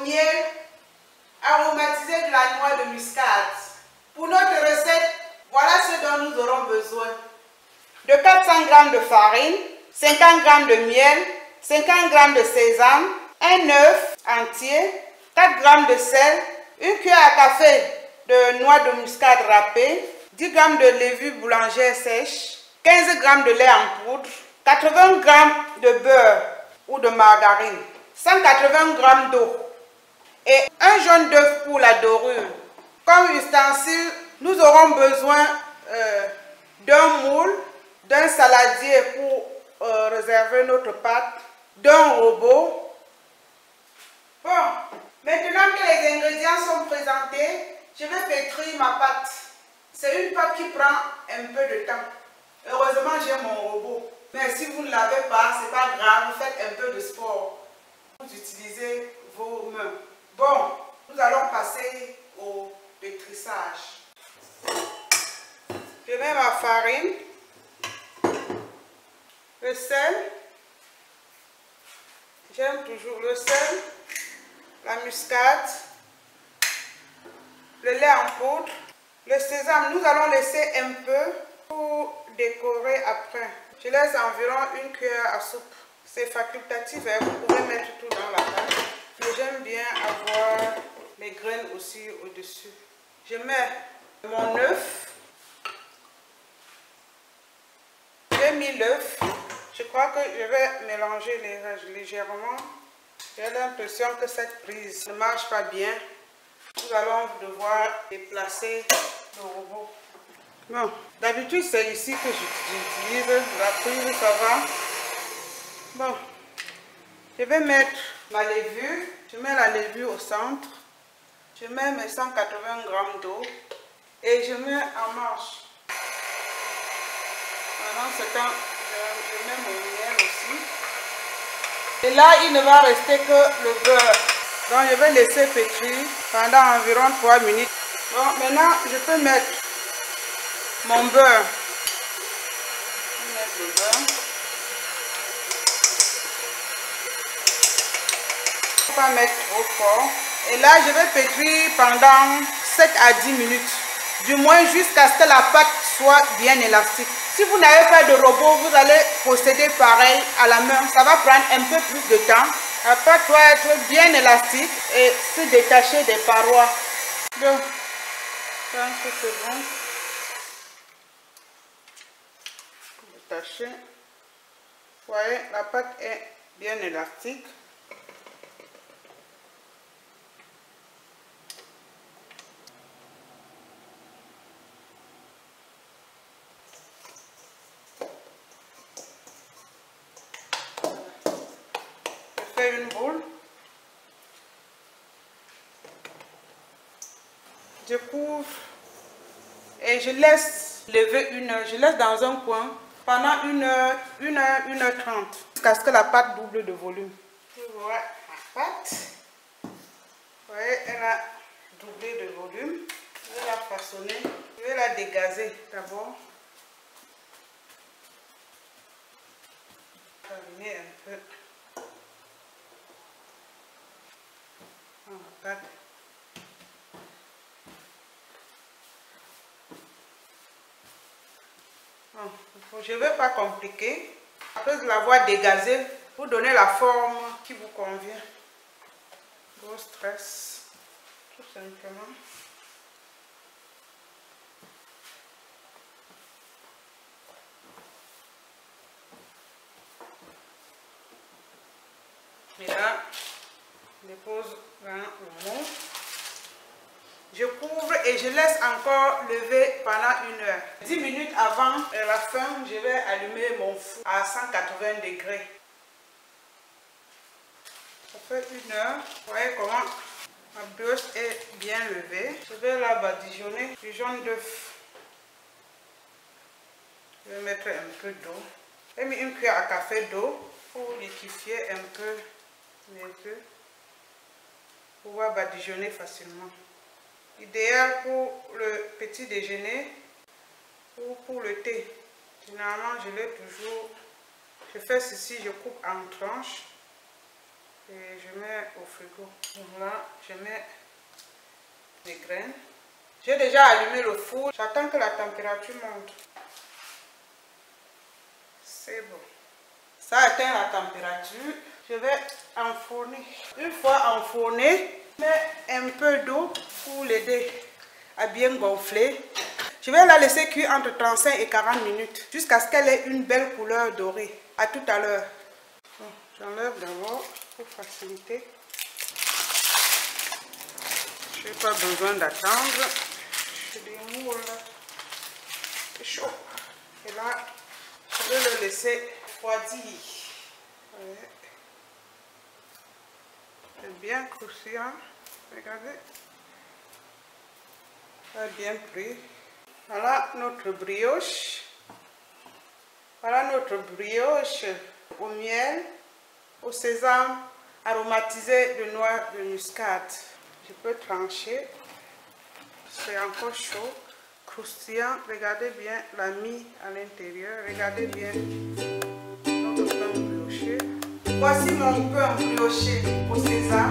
miel aromatisé de la noix de muscade. Pour notre recette, voilà ce dont nous aurons besoin. De 400 g de farine, 50 g de miel, 50 g de sésame, un œuf entier, 4 g de sel, une cuillère à café de noix de muscade râpée, 10 g de levure boulangère sèche, 15 g de lait en poudre, 80 g de beurre ou de margarine, 180 g d'eau et un jaune d'œuf pour la dorure. Comme ustensile, nous aurons besoin d'un moule, d'un saladier pour réserver notre pâte, d'un robot. Bon, maintenant que les ingrédients sont présentés, je vais pétrir ma pâte. C'est une pâte qui prend un peu de temps. Heureusement, j'ai mon robot. Mais si vous ne l'avez pas, ce n'est pas grave, vous faites un peu de sport. Vous utilisez vos mains. Bon, nous allons passer au pétrissage. Je mets ma farine, le sel. J'aime toujours le sel, la muscade, le lait en poudre, le sésame. Nous allons laisser un peu pour décorer après. Je laisse environ une cuillère à soupe. C'est facultatif, hein? Vous pouvez mettre tout dans la pâte. Mais j'aime bien avoir les graines aussi au-dessus. Je mets mon œuf. J'ai mis l'œuf. Je crois que je vais mélanger légèrement. J'ai l'impression que cette prise ne marche pas bien. Nous allons devoir déplacer le robot. Bon, d'habitude c'est ici que j'utilise la prise, ça va. Bon, je vais mettre ma levure. Je mets la levure au centre. Je mets mes 180 g d'eau et je mets en marche. Pendant ce temps, je mets mon miel aussi. Et là, il ne va rester que le beurre. Donc, je vais laisser pétrir pendant environ 3 minutes. Bon, maintenant, je peux mettre mon beurre. Je vais mettre le beurre. Il ne faut pas mettre trop fort. Et là, je vais pétrir pendant 7 à 10 minutes. Du moins jusqu'à ce que la pâte soit bien élastique. Si vous n'avez pas de robot, vous allez procéder pareil à la main. Ça va prendre un peu plus de temps. La pâte doit être bien élastique et se détacher des parois. Donc, je pense que c'est bon. Détacher. Vous voyez, la pâte est bien élastique. Une boule, je couvre et je laisse lever 1 heure. Je laisse dans un coin pendant 1 heure, 1 heure, 1 heure 30 jusqu'à ce que la pâte double de volume. Je vois ma pâte. Vous voyez, elle a doublé de volume. Je vais la façonner. Je vais la dégazer d'abord. Fariner un peu. Je ne vais pas compliquer. Après l'avoir dégazé, vous donnez la forme qui vous convient. Gros stress, tout simplement. Et là, je dépose dans le moule. Je couvre et je laisse encore lever pendant 1 heure. 10 minutes avant la fin, je vais allumer mon four à 180 degrés. Ça fait 1 heure. Vous voyez comment ma brioche est bien levée. Je vais la badigeonner du jaune d'œuf. Je vais mettre un peu d'eau. J'ai mis une cuillère à café d'eau pour liquéfier un peu mes œufs. Pour pouvoir badigeonner facilement. Idéal pour le petit déjeuner ou pour le thé. Généralement, je l'ai toujours. Je fais ceci, je coupe en tranches. et je mets au frigo. Voilà, je mets les graines. J'ai déjà allumé le four, j'attends que la température monte. C'est bon. Ça atteint la température. Je vais enfourner. Une fois enfourné, je mets un peu d'eau pour l'aider à bien gonfler. Je vais la laisser cuire entre 35 et 40 minutes jusqu'à ce qu'elle ait une belle couleur dorée. À tout à l'heure. Bon, j'enlève d'abord pour faciliter. Je n'ai pas besoin d'attendre. Je démoule. C'est chaud. Et là, je vais le laisser refroidir. Ouais. C'est bien croustillant. Regardez. Ça a bien pris. Voilà notre brioche. Voilà notre brioche au miel, au sésame, aromatisé de noix de muscade. Je peux trancher. C'est encore chaud, croustillant. Regardez bien la mie à l'intérieur. Regardez bien notre pain brioché. Voici mon pain brioché au sésame.